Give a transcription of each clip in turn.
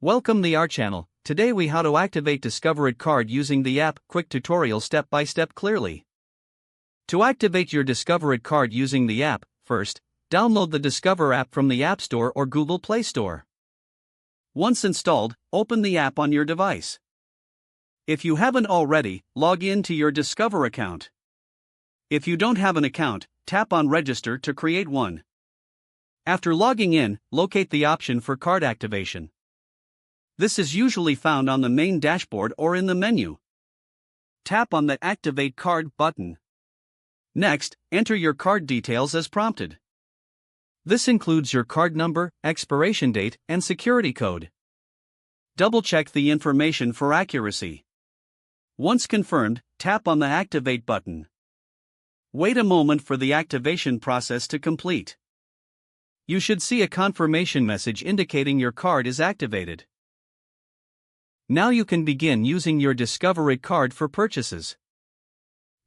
Welcome to our channel. Today we how to activate Discover It card using the app. Quick tutorial step by step clearly. To activate your Discover It card using the app, first, download the Discover app from the App Store or Google Play Store. Once installed, open the app on your device. If you haven't already, log in to your Discover account. If you don't have an account, tap on Register to create one. After logging in, locate the option for card activation. This is usually found on the main dashboard or in the menu. Tap on the Activate Card button. Next, enter your card details as prompted. This includes your card number, expiration date, and security code. Double-check the information for accuracy. Once confirmed, tap on the Activate button. Wait a moment for the activation process to complete. You should see a confirmation message indicating your card is activated. Now you can begin using your Discover It card for purchases.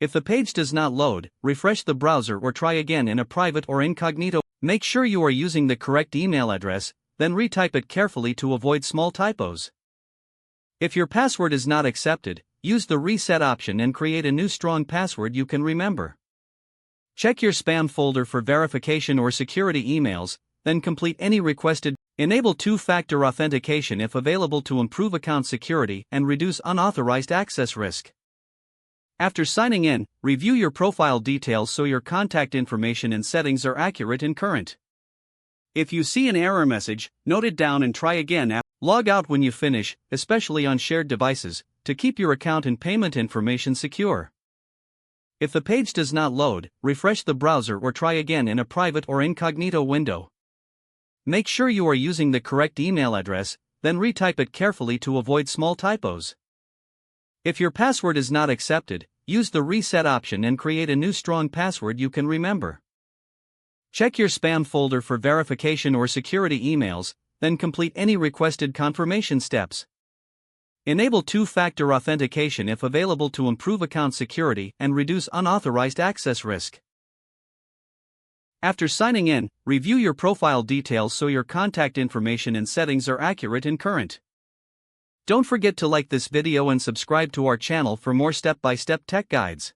If the page does not load, refresh the browser or try again in a private or incognito. Make sure you are using the correct email address, then retype it carefully to avoid small typos. If your password is not accepted, use the reset option and create a new strong password you can remember. Check your spam folder for verification or security emails, then complete any requested. Enable two-factor authentication if available to improve account security and reduce unauthorized access risk. After signing in, review your profile details so your contact information and settings are accurate and current. If you see an error message, note it down and try again. Log out when you finish, especially on shared devices, to keep your account and payment information secure. If the page does not load, refresh the browser or try again in a private or incognito window. Make sure you are using the correct email address, then retype it carefully to avoid small typos. If your password is not accepted, use the reset option and create a new strong password you can remember. Check your spam folder for verification or security emails, then complete any requested confirmation steps. Enable two-factor authentication if available to improve account security and reduce unauthorized access risk. After signing in, review your profile details so your contact information and settings are accurate and current. Don't forget to like this video and subscribe to our channel for more step-by-step tech guides.